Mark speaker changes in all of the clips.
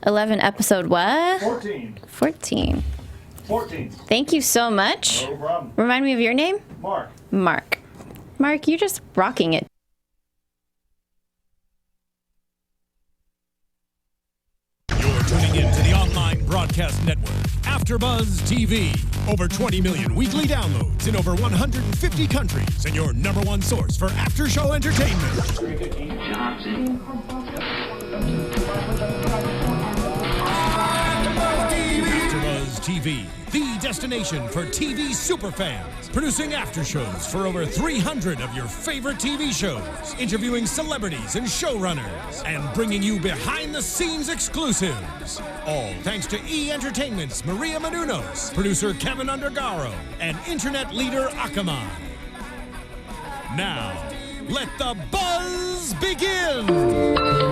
Speaker 1: 11, episode what?
Speaker 2: 14.
Speaker 1: 14.
Speaker 2: 14.
Speaker 1: Thank you so much.
Speaker 2: No problem.
Speaker 1: Remind me of your name?
Speaker 2: Mark.
Speaker 1: Mark. Mark, you're just rocking it.
Speaker 3: You're tuning in to the online broadcast network, AfterBuzz TV. Over 20 million weekly downloads in over 150 countries, and your number one source for after-show entertainment. AfterBuzz TV, the destination for TV superfans, producing aftershows for over 300 of your favorite TV shows, interviewing celebrities and showrunners, and bringing you behind-the-scenes exclusives. All thanks to E! Entertainment's Maria Menounos, producer Kevin Undergaro, and internet leader Akamai. Now, let the buzz begin!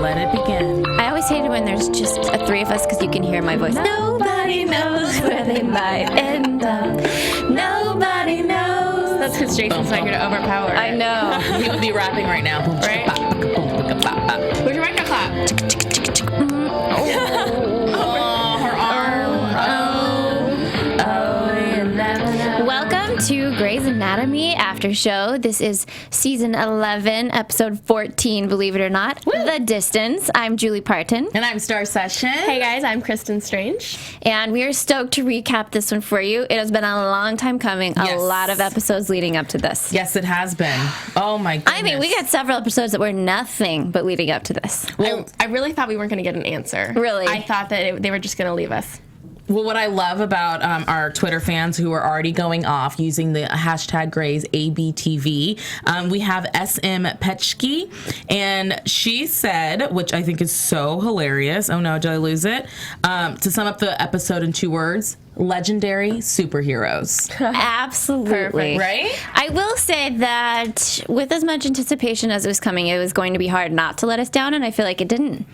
Speaker 4: Let it begin.
Speaker 1: I always hate it when there's just three of us because you can hear my voice. Nobody knows where they might end up. Nobody knows.
Speaker 5: That's because Jason's not here to overpower.
Speaker 1: I know.
Speaker 4: He would be rapping right now.
Speaker 5: Right? Where's your mic clap?
Speaker 1: Welcome to Grey's Anatomy After Show. This is season 11, episode 14, believe it or not. The Distance. I'm Julie Partin.
Speaker 4: And I'm Starr Session.
Speaker 5: Hey guys, I'm Kristin Strange.
Speaker 1: And we are stoked to recap this one for you. It has been a long time coming.
Speaker 4: Yes.
Speaker 1: A lot of episodes leading up to this.
Speaker 4: Yes, it has been. Oh my goodness.
Speaker 1: I mean, we got several episodes that were nothing but leading up to this.
Speaker 4: Well,
Speaker 5: I really thought we weren't going to get an answer.
Speaker 1: Really?
Speaker 5: I thought that they were just going to leave us.
Speaker 4: well, what I love about our Twitter fans who are already going off using the hashtag Grey's ABTV, we have SM Petchke, and she said, which I think is so hilarious. Oh no, did I lose it? To sum up the episode in 2 words, legendary superheroes.
Speaker 1: Absolutely.
Speaker 5: Perfect.
Speaker 4: Right?
Speaker 1: I will say that with as much anticipation as it was coming, it was going to be hard not to let us down, and I feel like it didn't.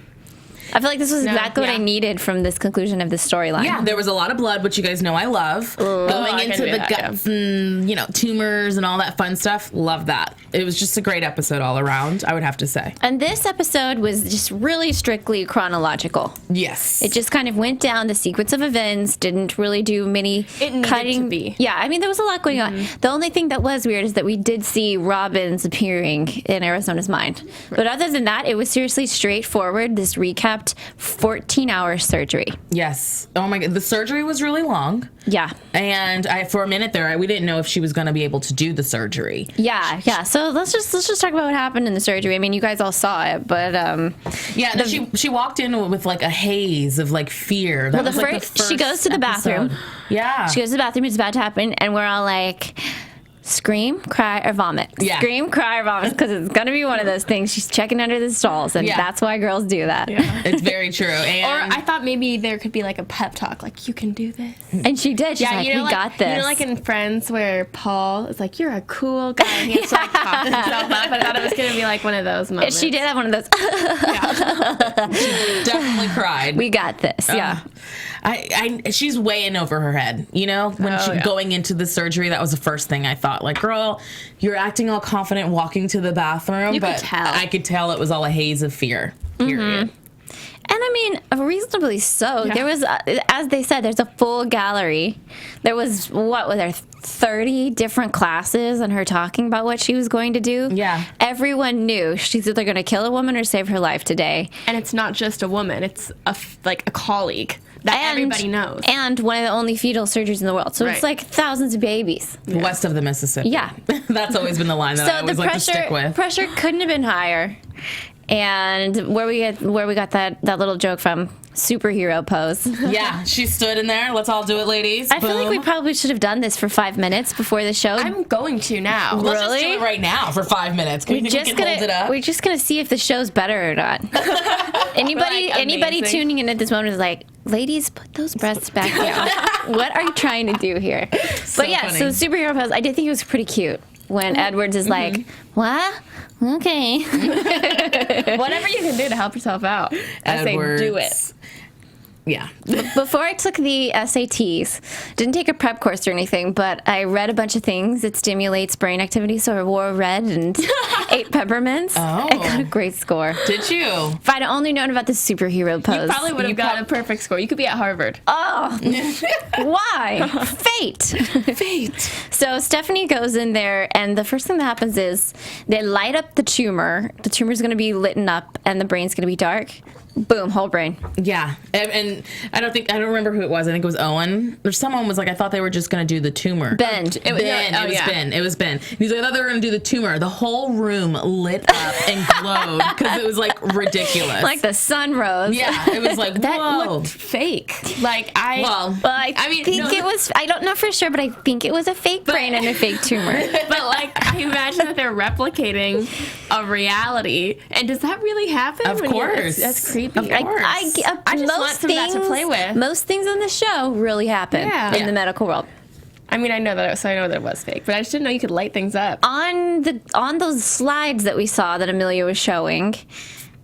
Speaker 1: I feel like this was exactly what I needed from this conclusion of this storyline.
Speaker 4: Yeah, there was a lot of blood, which you guys know I love. Going into the guts and, tumors and all that fun stuff. Love that. It was just a great episode all around, I would have to say.
Speaker 1: And this episode was just really strictly chronological.
Speaker 4: Yes.
Speaker 1: It just kind of went down the sequence of events, didn't really do many
Speaker 5: It needed
Speaker 1: cutting.
Speaker 5: to be.
Speaker 1: Yeah, I mean, there was a lot going on. The only thing that was weird is that we did see Robin's appearing in Arizona's mind. But other than that, it was seriously straightforward, this recapped 14-hour surgery.
Speaker 4: Yes. Oh my God. The surgery was really long.
Speaker 1: Yeah.
Speaker 4: And for a minute there, we didn't know if she was going to be able to do the surgery.
Speaker 1: Yeah. So let's just talk about what happened in the surgery. I mean, you guys all saw it, but
Speaker 4: Yeah, she walked in with like a haze of like fear. That was like the first
Speaker 1: she goes to the bathroom.
Speaker 4: episode. Yeah.
Speaker 1: She goes to the bathroom. It's about to happen, and we're all like, scream, cry, or vomit.
Speaker 4: Yeah.
Speaker 1: Scream, cry, or vomit, because it's going to be one of those things. She's checking under the stalls, and that's why girls do that.
Speaker 5: Yeah.
Speaker 4: It's very true. And
Speaker 5: Or I thought maybe there could be like a pep talk, like, you can do this.
Speaker 1: And she did. She's like, we got this.
Speaker 5: You know, like in Friends where Paul is like, you're a cool guy, and he has to like talk himself up. I thought it was going to be like one of those moments.
Speaker 1: She did have one of those.
Speaker 4: definitely cried.
Speaker 1: We got this. Yeah.
Speaker 4: She's way in over her head, when going into the surgery. That was the first thing I thought, like, girl, you're acting all confident walking to the bathroom,
Speaker 5: You
Speaker 4: but
Speaker 5: could tell.
Speaker 4: I could tell it was all a haze of fear, period.
Speaker 1: And I mean, reasonably so.
Speaker 5: Yeah.
Speaker 1: There was, as they said, there's a full gallery. There was, 30 different classes and her talking about what she was going to do.
Speaker 4: Yeah.
Speaker 1: Everyone knew she's either going to kill a woman or save her life today.
Speaker 5: And it's not just a woman, it's a colleague that everybody knows.
Speaker 1: And one of the only fetal surgeries in the world. So it's like thousands of babies.
Speaker 4: West of the Mississippi.
Speaker 1: Yeah.
Speaker 4: That's always been the line that I always like to stick with.
Speaker 1: Pressure couldn't have been higher. And where we got that little joke from, superhero pose.
Speaker 4: Yeah, she stood in there. Let's all do it, ladies.
Speaker 1: I feel like we probably should have done this for 5 minutes before the show.
Speaker 5: I'm going to now.
Speaker 4: Let's just do
Speaker 1: Really?
Speaker 4: it right now for 5 minutes. Can we hold it up?
Speaker 1: We're just gonna see if the show's better or not. Anybody
Speaker 5: amazing.
Speaker 1: tuning in at this moment is like, ladies, put those breasts back down. What are you trying to do here? But yeah,
Speaker 4: funny.
Speaker 1: so superhero pose. I did think it was pretty cute when Edwards is like, what? Okay.
Speaker 5: Whatever you can do to help yourself out. I say do it.
Speaker 4: Yeah.
Speaker 1: Before I took the SATs, didn't take a prep course or anything, but I read a bunch of things that stimulates brain activity. So I wore red and ate peppermints.
Speaker 4: Oh.
Speaker 1: I got a great score.
Speaker 4: Did you?
Speaker 1: If I'd only known about the superhero pose.
Speaker 5: You probably would have gotten a perfect score. You could be at Harvard.
Speaker 1: Oh, why? Fate.
Speaker 4: Fate.
Speaker 1: So Stephanie goes in there, and the first thing that happens is they light up the tumor. The tumor's going to be lit up, and the brain's going to be dark. Boom, whole brain.
Speaker 4: Yeah, and I don't remember who it was. I think it was Owen. Or someone was like, I thought they were just going to do the tumor.
Speaker 1: Ben.
Speaker 4: It was Ben. It was Ben. He's like, I thought they were going to do the tumor. The whole room lit up and glowed because it was like ridiculous.
Speaker 1: Like the sun rose.
Speaker 4: Yeah, it was like,
Speaker 5: That
Speaker 4: whoa.
Speaker 5: looked fake. Like, I
Speaker 1: think it was, I don't know for sure, but I think it was a fake brain and a fake tumor.
Speaker 5: but like, I imagine that they're replicating a reality. And does that really happen?
Speaker 4: Of course.
Speaker 5: That's creepy.
Speaker 4: Of course.
Speaker 5: I just want some of that to play with.
Speaker 1: Most things on the show really happen in the medical world.
Speaker 5: I mean, I know that it was fake, but I just didn't know you could light things up.
Speaker 1: On those slides that we saw that Amelia was showing,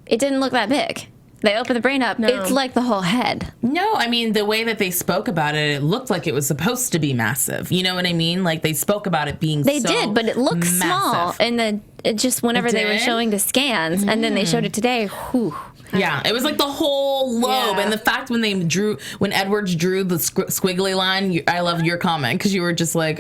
Speaker 1: it didn't look that big. They open the brain up. No. It's like the whole head.
Speaker 4: No, I mean, the way that they spoke about it, it looked like it was supposed to be massive. You know what I mean? Like, they spoke about it being
Speaker 1: They did, but it looked small. And it just whenever they were showing the scans, and then they showed it today, whew.
Speaker 4: Yeah, it was like the whole lobe, and the fact when Edwards drew the squiggly line, I love your comment because you were just like,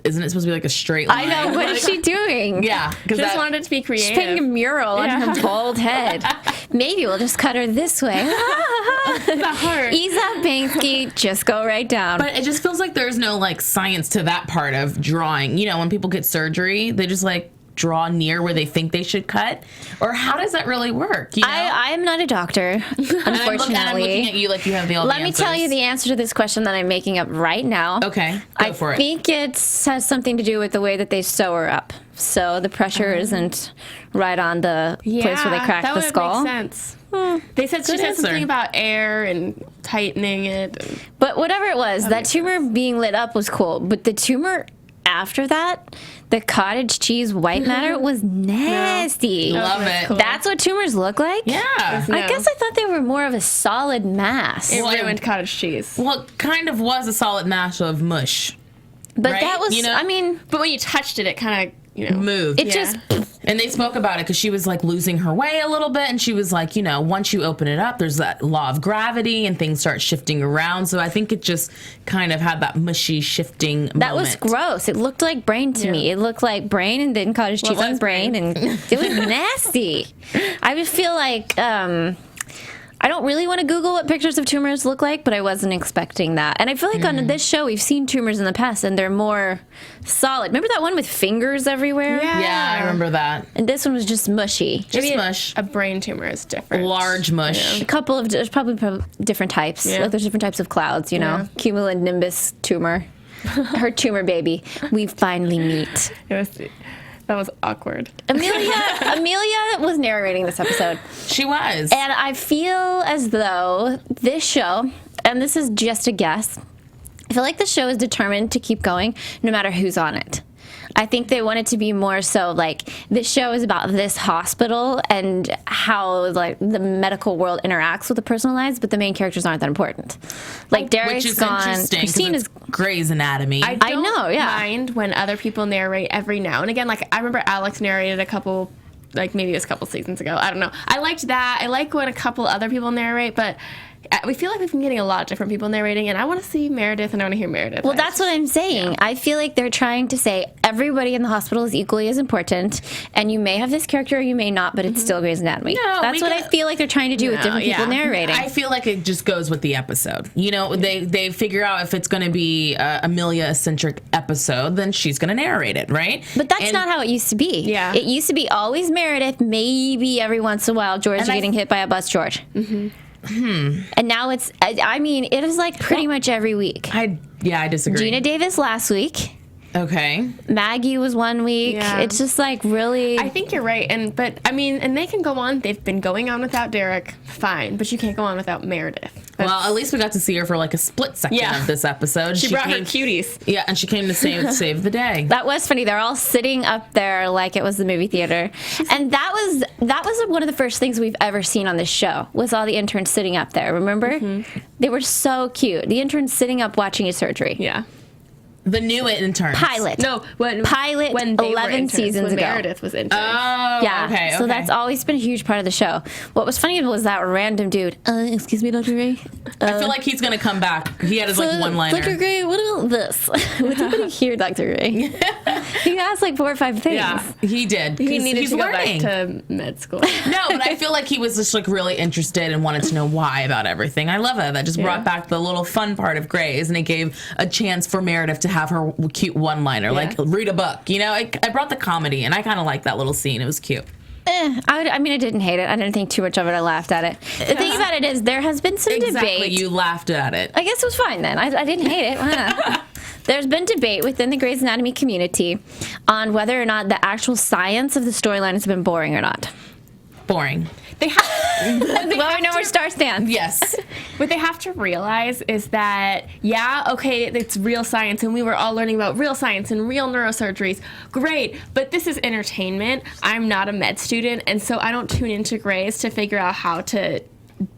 Speaker 4: isn't it supposed to be like a straight line?
Speaker 1: I know, what is she doing?
Speaker 4: Yeah,
Speaker 5: because just wanted it to be creative.
Speaker 1: She's painting a mural on her bald head. Maybe we'll just cut her this way.
Speaker 5: The heart.
Speaker 1: Ease up, Banksy. Just go right down.
Speaker 4: But it just feels like there's no like science to that part of drawing. You know, when people get surgery, they just like draw near where they think they should cut, or how does that really work? You know?
Speaker 1: I'm not a doctor, unfortunately.
Speaker 4: I'm looking at you like you have the
Speaker 1: Let me tell you the answer to this question that I'm making up right now.
Speaker 4: Okay, go for it.
Speaker 1: I think it has something to do with the way that they sew her up, so the pressure isn't right on the place where they crack the skull.
Speaker 5: That would make sense. They said she said something about air and tightening it.
Speaker 1: But whatever it was, that tumor being lit up was cool, but the tumor after that, the cottage cheese white matter was nasty.
Speaker 4: Love it.
Speaker 5: Cool.
Speaker 1: That's what tumors look like?
Speaker 4: Yeah.
Speaker 1: I guess I thought they were more of a solid mass.
Speaker 5: It ruined cottage cheese.
Speaker 4: Well, it kind of was a solid mash of mush.
Speaker 1: But
Speaker 4: right?
Speaker 1: that was,
Speaker 4: you know?
Speaker 1: I mean...
Speaker 5: But when you touched it, it kind of,
Speaker 4: moved.
Speaker 1: It just...
Speaker 4: And they spoke about it because she was like losing her way a little bit. And she was like, once you open it up, there's that law of gravity and things start shifting around. So I think it just kind of had that mushy shifting
Speaker 1: That
Speaker 4: moment.
Speaker 1: was gross. It looked like brain to me. It looked like brain and then cottage cheese on brain. And it was nasty. I would feel like... I don't really want to Google what pictures of tumors look like, but I wasn't expecting that. And I feel like on this show, we've seen tumors in the past, and they're more solid. Remember that one with fingers everywhere?
Speaker 4: Yeah, I remember that.
Speaker 1: And this one was just mushy.
Speaker 4: Just mush.
Speaker 5: A brain tumor is different.
Speaker 4: Large mush.
Speaker 1: A couple of, there's probably different types.
Speaker 5: Yeah.
Speaker 1: Like there's different types of clouds, Cumulonimbus tumor. Her tumor baby. We finally meet.
Speaker 5: That was awkward.
Speaker 1: Amelia was narrating this episode.
Speaker 4: She was.
Speaker 1: And I feel as though this show, and this is just a guess, I feel like the show is determined to keep going no matter who's on it. I think they want it to be more so like this show is about this hospital and how like the medical world interacts with the personal lives, but the main characters aren't that important. Like Derek's
Speaker 4: Which is
Speaker 1: gone.
Speaker 4: interesting.
Speaker 1: Christina's
Speaker 4: Grey's Anatomy.
Speaker 5: I know, mind when other people narrate every now and again. Like I remember Alex narrated a couple, like maybe it was a couple seasons ago. I don't know. I liked that. I like when a couple other people narrate, but we feel like we've been getting a lot of different people narrating, and I want to see Meredith, and I want to hear Meredith.
Speaker 1: Well, that's what I'm saying. Yeah. I feel like they're trying to say everybody in the hospital is equally as important, and you may have this character or you may not, but it's still Grey's Anatomy.
Speaker 4: No,
Speaker 1: that's what I feel like they're trying to do with different people narrating.
Speaker 4: I feel like it just goes with the episode. They figure out if it's going to be a Amelia-centric episode, then she's going to narrate it, right?
Speaker 1: But that's not how it used to be.
Speaker 5: Yeah.
Speaker 1: It used to be always Meredith, maybe every once in a while George getting hit by a bus, George. Mm-hmm. And now it is like pretty much every week.
Speaker 4: I disagree.
Speaker 1: Gina Davis last week.
Speaker 4: Okay.
Speaker 1: Maggie was 1 week.
Speaker 5: Yeah.
Speaker 1: It's just like really.
Speaker 5: I think you're right, and they can go on. They've been going on without Derek, fine, but you can't go on without Meredith.
Speaker 4: Well, at least we got to see her for like a split second of this episode.
Speaker 5: She brought her cuties.
Speaker 4: Yeah, and she came to save the day.
Speaker 1: That was funny. They're all sitting up there like it was the movie theater, and that was one of the first things we've ever seen on this show. Was all the interns sitting up there? Remember? Mm-hmm. They were so cute. The interns sitting up watching a surgery.
Speaker 5: Yeah.
Speaker 4: The new interns.
Speaker 1: Pilot.
Speaker 5: No, when
Speaker 1: Pilot
Speaker 5: when they
Speaker 1: 11
Speaker 5: were interns,
Speaker 1: seasons
Speaker 5: when
Speaker 1: ago.
Speaker 5: Meredith was intern.
Speaker 4: Oh,
Speaker 1: Yeah.
Speaker 4: okay.
Speaker 1: So that's always been a huge part of the show. What was funny was that random dude. Excuse me, Dr. Gray.
Speaker 4: I feel like he's gonna come back. He had his like one-liner.
Speaker 1: Dr. Gray, what about this? What do you hear, Dr. Gray? He asked like 4 or 5 things.
Speaker 4: Yeah, he did.
Speaker 5: He needed
Speaker 4: he's
Speaker 5: to
Speaker 4: learning.
Speaker 5: go back to med school.
Speaker 4: No, but I feel like he was just like really interested and wanted to know why about everything. I love it. That just brought back the little fun part of Grey's, and it gave a chance for Meredith to have her cute one-liner, like read a book. You know, I brought the comedy, and I kind of liked that little scene. It was cute.
Speaker 1: I mean, I didn't hate it. I didn't think too much of it. I laughed at it. The thing about it is there has been some debate.
Speaker 4: You laughed at it.
Speaker 1: I guess it was fine then. I didn't hate it. Why not? There's been debate within the Grey's Anatomy community on whether or not the actual science of the storyline has been boring or not.
Speaker 4: Boring.
Speaker 5: They have.
Speaker 1: Well, we know where Starr stands.
Speaker 4: Yes.
Speaker 5: What they have to realize is that, it's real science, and we were all learning about real science and real neurosurgeries. Great, but this is entertainment. I'm not a med student, and so I don't tune into Grey's to figure out how to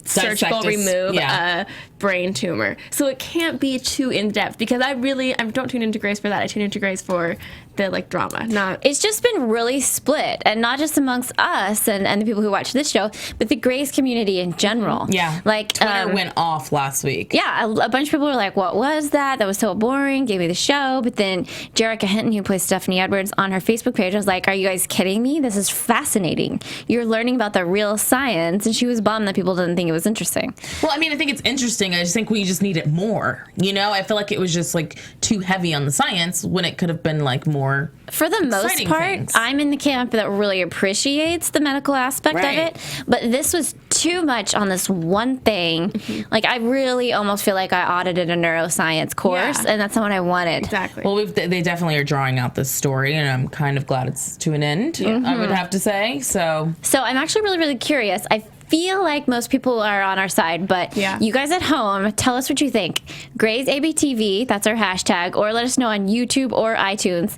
Speaker 5: surgical remove a brain tumor. So it can't be too in-depth, because I don't tune into Grey's for that. I tune into Grey's for the drama.
Speaker 1: It's just been really split, and not just amongst us and the people who watch this show, but the Grey's community in general.
Speaker 4: Yeah.
Speaker 1: Like
Speaker 4: Twitter went off last week.
Speaker 1: Yeah, a bunch of people were like, what was that? That was so boring. Gave me the show. But then Jerrica Hinton, who plays Stephanie Edwards, on her Facebook page was like, are you guys kidding me? This is fascinating. You're learning about the real science. And she was bummed that people didn't think it was interesting.
Speaker 4: Well, I mean, I think it's interesting. I just think we just need it more. You know, I feel like it was just like too heavy on the science when it could have been like more.
Speaker 1: For the most part,
Speaker 4: things.
Speaker 1: I'm in the camp that really appreciates the medical aspect of it. But this was too much on this one thing. Mm-hmm. Like, I really almost feel like I audited a neuroscience course, and that's not what I wanted.
Speaker 5: Exactly.
Speaker 4: Well, they definitely are drawing out this story, and I'm kind of glad it's to an end, I would have to say. So
Speaker 1: I'm actually really, really curious. I feel like most people are on our side, but you guys at home, tell us what you think. Grey's ABTV, that's our hashtag, or let us know on YouTube or iTunes.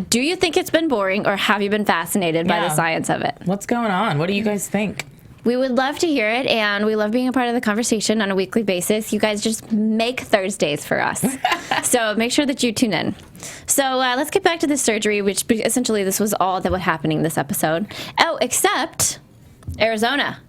Speaker 1: Do you think it's been boring, or have you been fascinated by the science of it?
Speaker 4: What's going on? What do you guys think?
Speaker 1: We would love to hear it, and we love being a part of the conversation on a weekly basis. You guys just make Thursdays for us. So make sure that you tune in. So let's get back to the surgery, which essentially this was all that was happening this episode. Oh, except Arizona.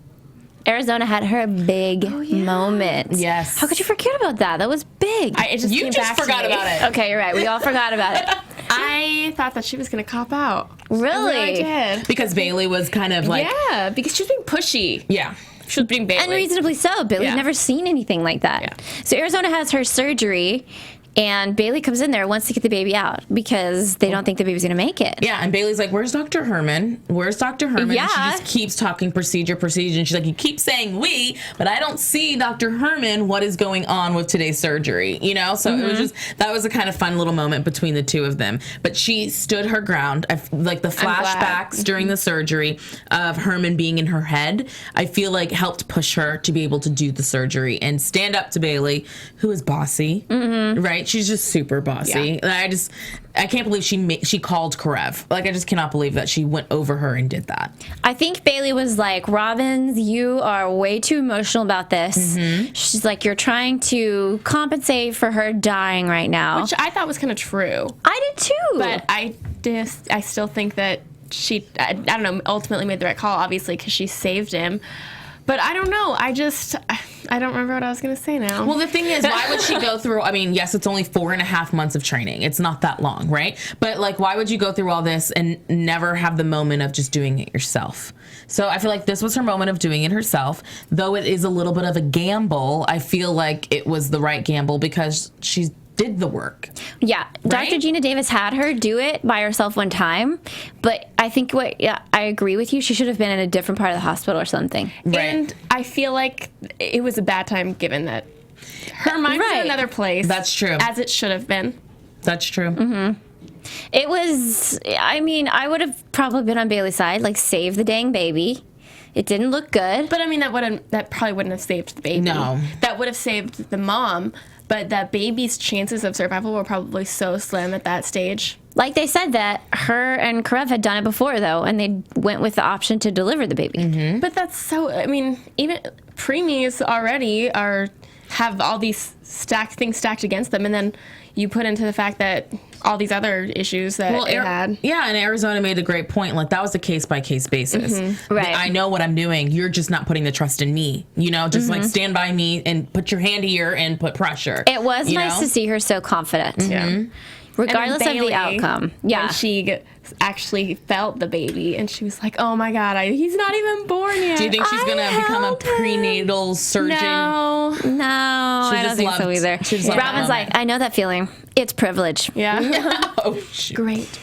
Speaker 1: Arizona had her big moment.
Speaker 4: Yes.
Speaker 1: How could you forget about that? That was big.
Speaker 5: You just
Speaker 4: forgot about it.
Speaker 1: Okay, you're right. We all forgot about it.
Speaker 5: I thought that she was going to cop out.
Speaker 1: Really?
Speaker 5: I did.
Speaker 4: Because Bailey was kind of like...
Speaker 5: Yeah, because she was being pushy.
Speaker 4: Yeah.
Speaker 5: She was being Bailey.
Speaker 1: And reasonably so. Bailey's never seen anything like that.
Speaker 5: Yeah.
Speaker 1: So Arizona has her surgery, and Bailey comes in there, wants to get the baby out because they don't think the baby's going to make it.
Speaker 4: Yeah, and Bailey's like, where's Dr. Herman? Where's Dr. Herman?
Speaker 1: Yeah.
Speaker 4: And she just keeps talking procedure. And she's like, you keep saying we, but I don't see Dr. Herman. What is going on with today's surgery? You know? So it was just, that was a kind of fun little moment between the two of them. But she stood her ground. Like the flashbacks during the surgery of Herman being in her head, I feel like helped push her to be able to do the surgery and stand up to Bailey, who is bossy, right? She's just super bossy. Yeah. I can't believe she called Karev. Like, I just cannot believe that she went over her and did that.
Speaker 1: I think Bailey was like, Robbins, you are way too emotional about this. Mm-hmm. She's like, you're trying to compensate for her dying right now.
Speaker 5: Which I thought was kind of true.
Speaker 1: I did too.
Speaker 5: But I still think that she, I don't know, ultimately made the right call, obviously, because she saved him. But I don't know. I don't remember what I was going to say now.
Speaker 4: Well, the thing is, why would she go through, I mean, yes, it's only 4.5 months of training. It's not that long, right? But, like, why would you go through all this and never have the moment of just doing it yourself? So I feel like this was her moment of doing it herself. Though it is a little bit of a gamble, I feel like it was the right gamble because she did the work.
Speaker 1: Yeah.
Speaker 4: Right?
Speaker 1: Dr. Gina Davis had her do it by herself one time, but I think I agree with you. She should have been in a different part of the hospital or something.
Speaker 4: Right.
Speaker 5: And I feel like it was a bad time given that her mind was in another place.
Speaker 4: That's true.
Speaker 5: As it should have been.
Speaker 4: That's true.
Speaker 1: Mm-hmm. It was, I mean, I would have probably been on Bailey's side, like, save the dang baby. It didn't look good.
Speaker 5: But I mean, that probably wouldn't have saved the baby.
Speaker 4: No.
Speaker 5: That would have saved the mom, but that baby's chances of survival were probably so slim at that stage.
Speaker 1: Like they said that her and Karev had done it before, though, and they went with the option to deliver the baby.
Speaker 4: Mm-hmm.
Speaker 5: But that's so, I mean, even preemies already have all these things stacked against them, and then you put into the fact that all these other issues that it had.
Speaker 4: Yeah, and Arizona made a great point. Like, that was a case-by-case basis.
Speaker 1: Mm-hmm. Right.
Speaker 4: I know what I'm doing. You're just not putting the trust in me. You know, just like stand by me and put your hand here and put pressure.
Speaker 1: It was nice to see her so confident.
Speaker 5: Yeah.
Speaker 1: Regardless of the outcome. Yeah.
Speaker 5: And she actually felt the baby, and she was like, oh my God, he's not even born yet.
Speaker 4: Do you think she's going to become a prenatal surgeon?
Speaker 5: No,
Speaker 1: I don't think so either. Robin's like, I know that feeling. It's privilege.
Speaker 5: Yeah.
Speaker 4: Oh, shoot.
Speaker 5: Great.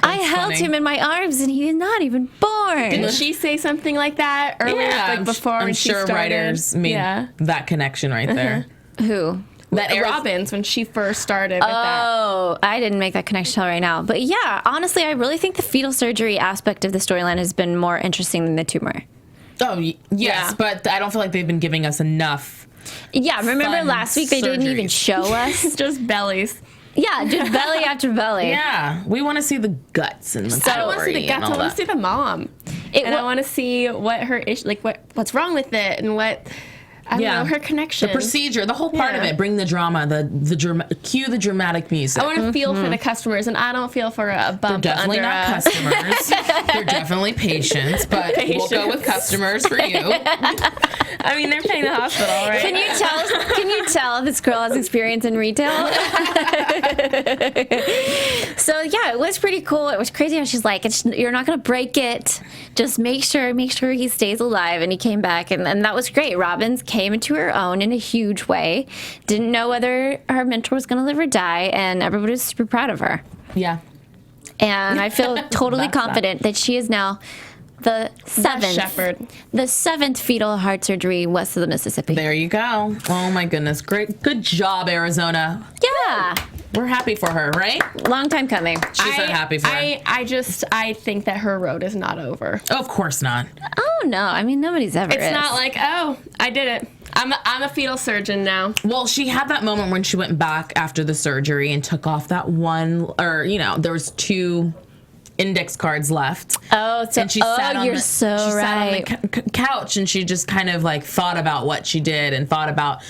Speaker 1: I held him in my arms, and he is not even born.
Speaker 5: Didn't she say something like that earlier, like before
Speaker 4: I'm
Speaker 5: when she
Speaker 4: sure
Speaker 5: started?
Speaker 4: writers made that connection right there.
Speaker 1: Who?
Speaker 5: That Robbins, when she first started with that.
Speaker 1: Oh, I didn't make that connection till right now. But yeah, honestly, I really think the fetal surgery aspect of the storyline has been more interesting than the tumor.
Speaker 4: Oh, yes, but I don't feel like they've been giving us enough.
Speaker 1: Yeah, remember last week they didn't even show us?
Speaker 5: Just bellies.
Speaker 1: Yeah, just belly after belly.
Speaker 4: Yeah, we want to see the guts and the
Speaker 5: I don't want to see the guts. I want to see the mom. I want to see what her issue, like what's wrong with it, and what I don't know, her connection,
Speaker 4: the procedure, the whole part of it. Bring the drama, cue the dramatic music.
Speaker 5: I want to feel for the customers, and I don't feel for a bump.
Speaker 4: They're definitely not customers. They're definitely patients, but we'll go with customers for you.
Speaker 5: I mean, they're paying the hospital, right?
Speaker 1: Can you tell this girl has experience in retail? So yeah, it was pretty cool. It was crazy how she's like, you're not gonna break it. Just make sure he stays alive. And he came back, and that was great. Robbins came into her own in a huge way. Didn't know whether her mentor was gonna live or die, and everybody was super proud of her.
Speaker 4: Yeah.
Speaker 1: And I feel totally confident that she is now the seventh fetal heart surgery west of the Mississippi.
Speaker 4: There you go. Oh my goodness. Great. Good job, Arizona.
Speaker 1: Yeah.
Speaker 4: We're happy for her, right?
Speaker 1: Long time coming.
Speaker 4: She's so happy for her.
Speaker 5: I think that her road is not over.
Speaker 4: Of course not.
Speaker 1: Oh no. I mean, nobody's ever
Speaker 5: It's not like, oh, I did it. I'm a fetal surgeon now.
Speaker 4: Well, she had that moment when she went back after the surgery and took off that one, or, there was 2 index cards left.
Speaker 1: Oh, so,
Speaker 4: and she sat on
Speaker 1: you're
Speaker 4: the,
Speaker 1: so
Speaker 4: she
Speaker 1: right.
Speaker 4: sat on the couch, and she just kind of like thought about what she did and thought about.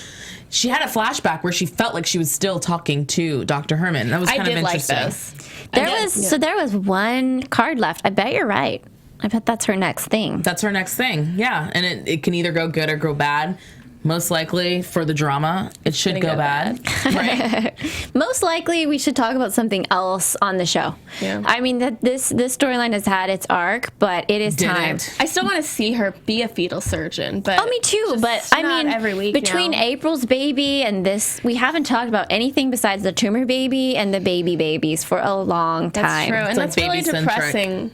Speaker 4: She had a flashback where she felt like she was still talking to Dr. Herman. That was kind of interesting.
Speaker 5: Like this.
Speaker 1: There was 1 card left. I bet you're right. I bet that's her next thing.
Speaker 4: That's her next thing. Yeah, and it can either go good or go bad. Most likely, for the drama, it should go bad. Right?
Speaker 1: Most likely, we should talk about something else on the show.
Speaker 5: Yeah.
Speaker 1: I mean, that this storyline has had its arc, but it is time.
Speaker 5: I still want to see her be a fetal surgeon, but
Speaker 1: me too. But I mean,
Speaker 5: every week
Speaker 1: between April's baby and this, we haven't talked about anything besides the tumor baby and the babies for a long time.
Speaker 5: That's true, and
Speaker 4: It's
Speaker 5: that's really
Speaker 4: baby-centric.
Speaker 5: depressing.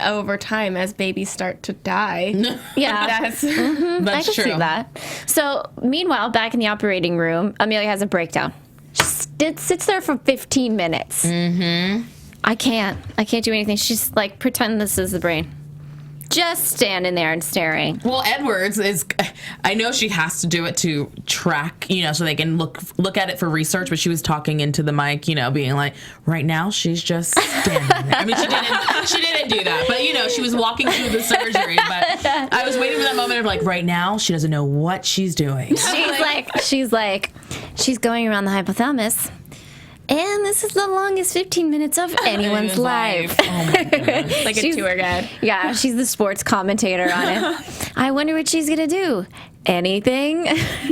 Speaker 5: Over time, as babies start to die.
Speaker 1: Yeah.
Speaker 5: That's
Speaker 1: I
Speaker 4: That's
Speaker 1: can
Speaker 4: true.
Speaker 1: see that. So, meanwhile, back in the operating room, Amelia has a breakdown. She sits there for 15 minutes. Mm-hmm. I can't do anything. She's like, pretend this is the brain. Just standing there and staring.
Speaker 4: Well, Edwards is, I know she has to do it to track, so they can look at it for research, but she was talking into the mic, being like, right now she's just standing there. I mean, she didn't do that, but she was walking through the surgery, but I was waiting for that moment of like, right now she doesn't know what she's doing.
Speaker 1: She's going around the hypothalamus. And this is the longest 15 minutes of anyone's life.
Speaker 4: Oh my goodness.
Speaker 5: like a tour guide.
Speaker 1: Yeah, she's the sports commentator on it. I wonder what she's going to do. Anything.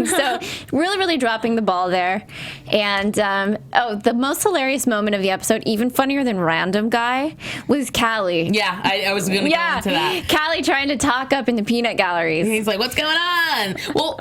Speaker 1: So really, really dropping the ball there. And, the most hilarious moment of the episode, even funnier than Random Guy, was Callie.
Speaker 4: Yeah, I was going to go into that.
Speaker 1: Callie trying to talk up in the peanut galleries.
Speaker 4: He's like, what's going on? Well,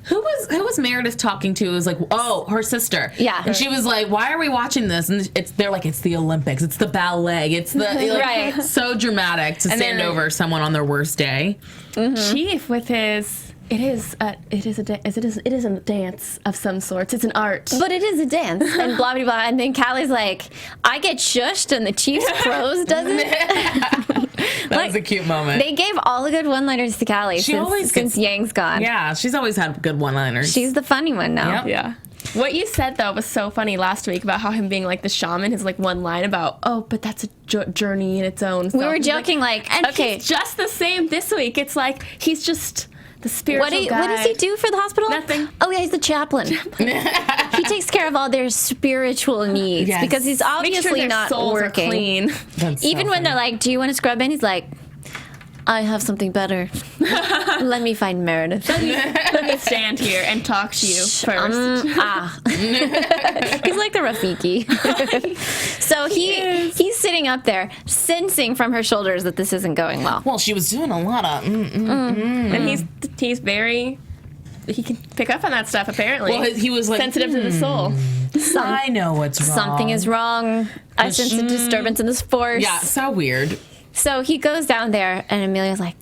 Speaker 4: who was Meredith talking to? It was like, oh, her sister.
Speaker 1: Yeah.
Speaker 4: And she was like, why are we watching this? And they're like, it's the Olympics. It's the ballet. It's the so dramatic to stand over someone on their worst day.
Speaker 5: Mm-hmm. Chief with his It is a dance of some sorts. It's an art.
Speaker 1: But it is a dance, and blah, blah, blah. And then Callie's like, I get shushed, and the Chief's prose doesn't.
Speaker 4: That was a cute moment.
Speaker 1: They gave all the good one-liners to Callie since Yang's gone.
Speaker 4: Yeah, she's always had good one-liners.
Speaker 1: She's the funny one now.
Speaker 4: Yep.
Speaker 5: Yeah. What you said, though, was so funny last week about how him being like the shaman, his like one line about, but that's a journey in its own.
Speaker 1: We were joking and okay.
Speaker 5: He's just the same this week. It's like he's just the spiritual guide.
Speaker 1: What does he do for the hospital?
Speaker 5: Nothing.
Speaker 1: Oh, yeah, he's the chaplain. He takes care of all their spiritual needs because he's obviously
Speaker 5: their
Speaker 1: not
Speaker 5: souls
Speaker 1: working.
Speaker 5: Are clean.
Speaker 1: Even when they're like, do you want to scrub in? He's like, I have something better. Let me find Meredith.
Speaker 5: Let me stand here and talk to you first.
Speaker 1: He's like the Rafiki. So he's sitting up there, sensing from her shoulders that this isn't going well.
Speaker 4: Well, she was doing a lot of
Speaker 5: and he's very. He can pick up on that stuff, apparently.
Speaker 4: Well, he was like
Speaker 5: sensitive to the soul.
Speaker 4: I know what's wrong.
Speaker 1: Something is wrong. I sense a disturbance in this force.
Speaker 4: Yeah, so weird.
Speaker 1: So he goes down there, and Amelia's like,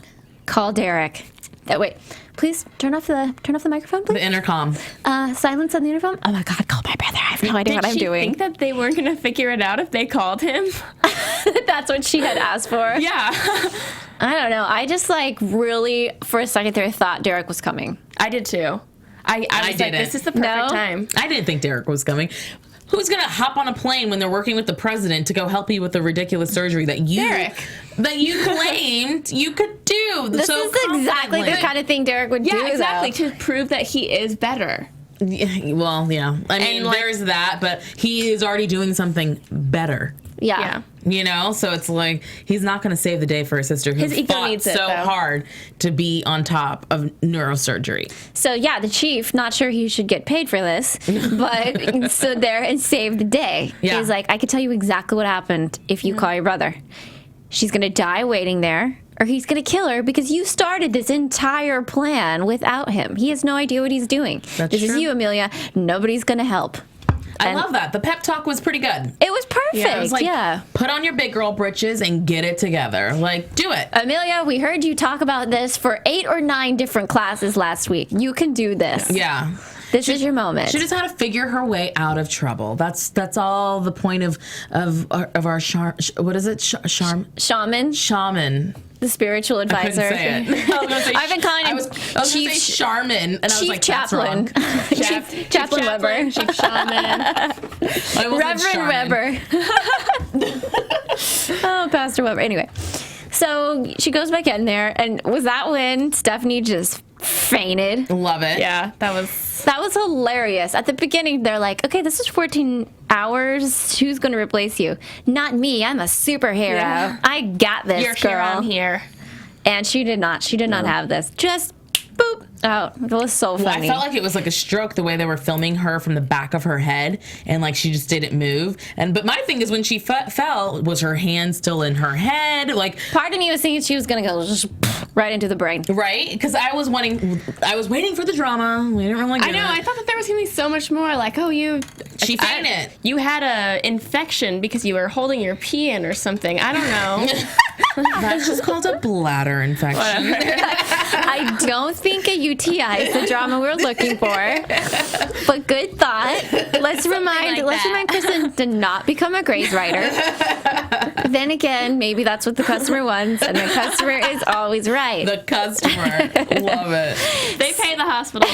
Speaker 1: "Call Derek." Wait, please turn off the microphone, please.
Speaker 4: The intercom.
Speaker 1: Silence on the intercom. Oh my God, call my brother. I have no idea what I'm doing.
Speaker 5: Did she think that they weren't going to figure it out if they called him?
Speaker 1: That's what she had asked for.
Speaker 5: Yeah.
Speaker 1: I don't know. I just really, for a second there, thought Derek was coming.
Speaker 5: I did too. I was like, this is the perfect time.
Speaker 4: I didn't think Derek was coming. Who's going to hop on a plane when they're working with the president to go help you with the ridiculous surgery that you claimed you could do?
Speaker 1: This is exactly the kind of thing Derek would do.
Speaker 5: Yeah, exactly, to prove that he is better.
Speaker 4: Well, yeah. I mean, there's that, but he is already doing something better.
Speaker 1: Yeah.
Speaker 4: You know, so it's like he's not going to save the day for his sister who fought so hard to be on top of neurosurgery.
Speaker 1: So yeah, the chief, not sure he should get paid for this, but stood there and saved the day.
Speaker 4: Yeah.
Speaker 1: He's like, I could tell you exactly what happened if you call your brother. She's going to die waiting there, or he's going to kill her because you started this entire plan without him. He has no idea what he's doing. This is you, Amelia. Nobody's going to help.
Speaker 4: I love that. The pep talk was pretty good.
Speaker 1: It was perfect.
Speaker 4: Yeah, it was like, put on your big girl britches and get it together. Like, do it.
Speaker 1: Amelia, we heard you talk about this for 8 or 9 different classes last week. You can do this.
Speaker 4: Yeah.
Speaker 1: This is your moment.
Speaker 4: She just had to figure her way out of trouble. That's all the point of our what is it?
Speaker 1: Shaman.
Speaker 4: Shaman.
Speaker 1: The spiritual advisor.
Speaker 4: I couldn't say it.
Speaker 1: I've been calling him
Speaker 4: Chief Charmin, and I was like,
Speaker 1: Chaplain.
Speaker 4: That's wrong.
Speaker 1: Chief Chaplain Weber.
Speaker 5: Chief Shaman.
Speaker 1: Reverend Weber. Oh, Pastor Weber. Anyway, so she goes back in there, and was that when Stephanie just fainted?
Speaker 4: Love it.
Speaker 5: Yeah, that was
Speaker 1: hilarious. At the beginning, they're like, okay, this is 14 hours. Who's going to replace you? Not me. I'm a superhero.
Speaker 5: Yeah.
Speaker 1: I got this,
Speaker 5: You're
Speaker 1: girl.
Speaker 5: I'm here.
Speaker 1: And she did not. She did not have this. Just boop out. It was so funny.
Speaker 4: Well, I felt like it was like a stroke the way they were filming her from the back of her head, and like she just didn't move. But my thing is, when she fell, was her hand still in her head? Like, part
Speaker 1: of me was thinking she was gonna go just right into the brain,
Speaker 4: right? Because I was waiting for the drama. We didn't really get it.
Speaker 5: I thought that there was gonna be so much more. Like,
Speaker 4: she fainted.
Speaker 5: You had a infection because you were holding your pee in or something. I don't know.
Speaker 4: That's just called a bladder infection.
Speaker 1: I don't think a UTI is the drama we're looking for, but good thought. Let's remind Kristin to not become a Grey's writer. Then again, maybe that's what the customer wants, and the customer is always right.
Speaker 4: The customer. Love it.
Speaker 5: They pay the hospital.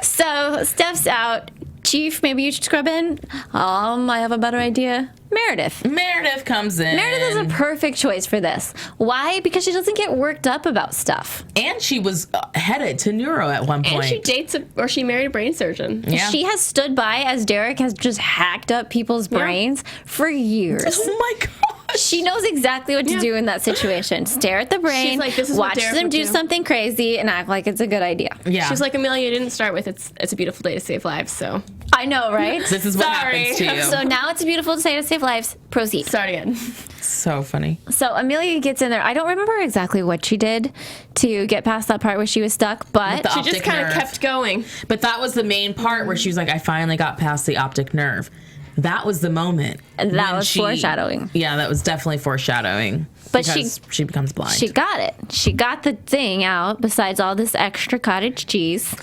Speaker 1: So Steph's out. Chief, maybe you should scrub in. I have a better idea. Meredith
Speaker 4: comes in.
Speaker 1: Meredith is a perfect choice for this. Why? Because she doesn't get worked up about stuff.
Speaker 4: And she was headed to neuro at one point.
Speaker 5: And she married a brain surgeon.
Speaker 1: Yeah. She has stood by as Derek has just hacked up people's brains for years.
Speaker 4: Oh my gosh.
Speaker 1: She knows exactly what to do in that situation. Stare at the brain,
Speaker 5: she's like, this is
Speaker 1: watch
Speaker 5: what
Speaker 1: them do something crazy, and act like it's a good idea.
Speaker 4: Yeah.
Speaker 5: She's like, Amelia, you didn't start with it's a beautiful day to save lives, so.
Speaker 1: I know, right?
Speaker 4: This is what happens to you.
Speaker 1: So now it's a beautiful day to save lives. Proceed.
Speaker 5: Start again.
Speaker 4: So funny.
Speaker 1: So Amelia gets in there. I don't remember exactly what she did to get past that part where she was stuck, but
Speaker 5: she just kind of kept going.
Speaker 4: But that was the main part where she was like, I finally got past the optic nerve. that was the moment.
Speaker 1: And that
Speaker 4: when
Speaker 1: was foreshadowing.
Speaker 4: Yeah, that was definitely foreshadowing.
Speaker 1: But
Speaker 4: she becomes blind.
Speaker 1: She got it. She got the thing out besides all this extra cottage cheese.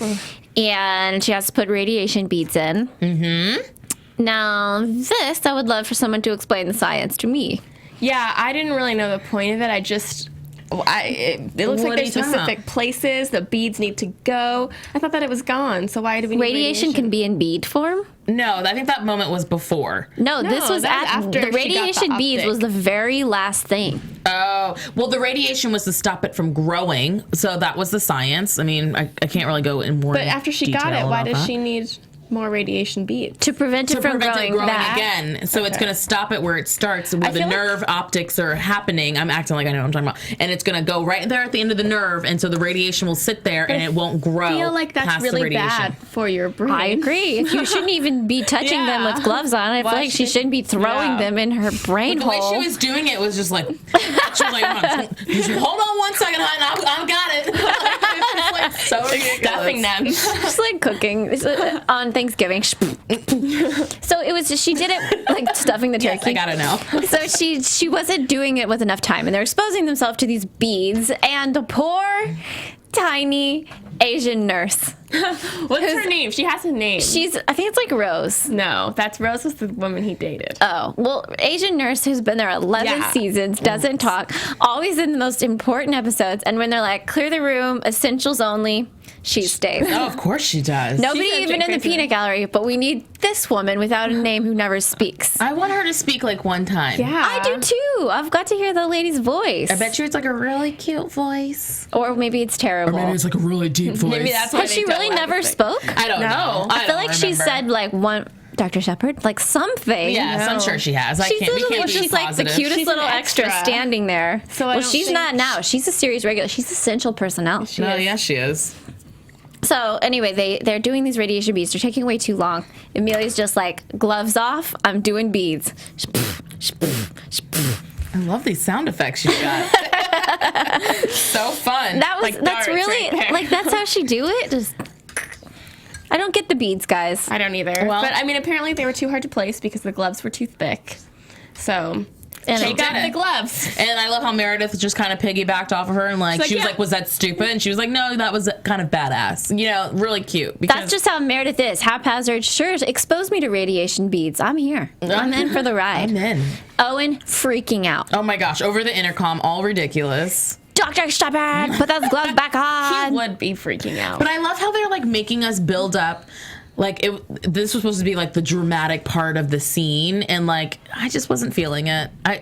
Speaker 1: And she has to put radiation beads in. Mm-hmm. Now, this, I would love for someone to explain the science to me.
Speaker 5: Yeah, I didn't really know the point of it. It looks like there's specific places the beads need to go. I thought that it was gone. So why do we need
Speaker 1: radiation? Can be in bead form?
Speaker 4: No, I think that moment was before.
Speaker 1: No, this was after the radiation beads was the very last thing.
Speaker 4: Oh, well, the radiation was to stop it from growing. So that was the science. I mean, I can't really go in more.
Speaker 5: But after she got it, why does she need more radiation beads?
Speaker 1: To prevent it from growing back.
Speaker 4: Again. So it's going to stop it where it starts, where the nerve optics are happening. I'm acting like I know what I'm talking about. And it's going to go right there at the end of the nerve, and so the radiation will sit there and it won't grow.
Speaker 5: I feel like that's really bad for your brain.
Speaker 1: I agree. You shouldn't even be touching them with gloves on. I feel like she shouldn't be throwing them in her brain hole.
Speaker 4: The way she was doing it was just like, she was like, hold on 1 second, hon, I've got it. It's like so ridiculous.
Speaker 5: Stuffing them.
Speaker 1: Just like cooking on Thanksgiving. So it was just, she did it like stuffing the turkey.
Speaker 4: Yes, I gotta know.
Speaker 1: So she wasn't doing it with enough time, and they're exposing themselves to these beads, and the poor tiny Asian nurse.
Speaker 5: What's her name? She has a name.
Speaker 1: I think it's like Rose.
Speaker 5: No, Rose was the woman he dated.
Speaker 1: Oh, well, Asian nurse who's been there 11 seasons, doesn't talk, always in the most important episodes, and when they're like, clear the room, essentials only, she stays.
Speaker 4: Oh, of course she does.
Speaker 1: Nobody even in the peanut gallery, but we need this woman without a name who never speaks.
Speaker 4: I want her to speak like one time.
Speaker 5: Yeah.
Speaker 1: I do too. I've got to hear the lady's voice.
Speaker 4: I bet you it's like a really cute voice.
Speaker 1: Or maybe it's terrible.
Speaker 4: Or maybe it's like a really deep voice.
Speaker 5: Maybe that's why
Speaker 1: Has she really never spoke?
Speaker 4: I don't know.
Speaker 1: I feel like she said like one... Dr. Shepard, like something.
Speaker 4: Yes, I'm sure she has.
Speaker 1: She's like the cutest little extra standing there. Well, she's not now. She's a series regular. She's essential personnel.
Speaker 4: Yeah, she is.
Speaker 1: So anyway, they're doing these radiation beads. They're taking way too long. Amelia's just like, gloves off. I'm doing beads.
Speaker 4: I love these sound effects you got. So fun.
Speaker 1: That's really like that's how she do it. Just. I don't get the beads, guys.
Speaker 5: I don't either. Well, but I mean, apparently they were too hard to place because the gloves were too thick. So she got the gloves.
Speaker 4: And I love how Meredith just kind of piggybacked off of her and like she was like, was that stupid? And she was like, no, that was kind of badass. You know, really cute.
Speaker 1: That's just how Meredith is. Haphazard. Sure, expose me to radiation beads. I'm here. I'm in for the ride.
Speaker 4: I'm in.
Speaker 1: Owen freaking out.
Speaker 4: Oh my gosh, over the intercom, all ridiculous.
Speaker 1: Dr. Shepard, put those gloves back on.
Speaker 5: He would be freaking out.
Speaker 4: But I love how they're like making us build up. Like this was supposed to be like the dramatic part of the scene, and like I just wasn't feeling it.
Speaker 1: I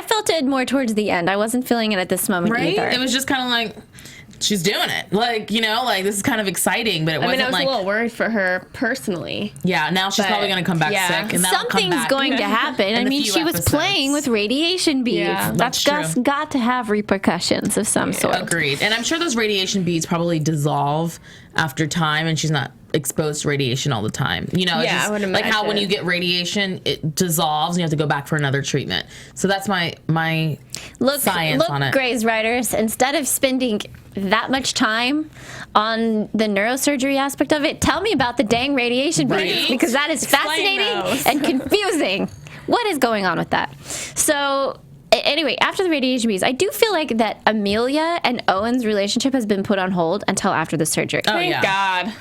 Speaker 1: felt it more towards the end. I wasn't feeling it at this moment either.
Speaker 4: It was just kind of like she's doing it. Like, you know, like this is kind of exciting, but I was
Speaker 5: a little worried for her personally.
Speaker 4: Yeah, now she's probably going to come back sick. And
Speaker 1: something's going to happen. I mean, she was playing with radiation beads. Yeah, that's got to have repercussions of some sort.
Speaker 4: Agreed. And I'm sure those radiation beads probably dissolve after time, and she's not exposed to radiation all the time. You know, it's just,
Speaker 5: I would imagine.
Speaker 4: Like how when you get radiation, it dissolves and you have to go back for another treatment. So that's my science on it.
Speaker 1: Grey's writers, instead of spending that much time on the neurosurgery aspect of it, tell me about the dang radiation beads, because that is fascinating and confusing. What is going on with that? So anyway, after the radiation beads, I do feel like that Amelia and Owen's relationship has been put on hold until after the surgery.
Speaker 5: Oh, thank God.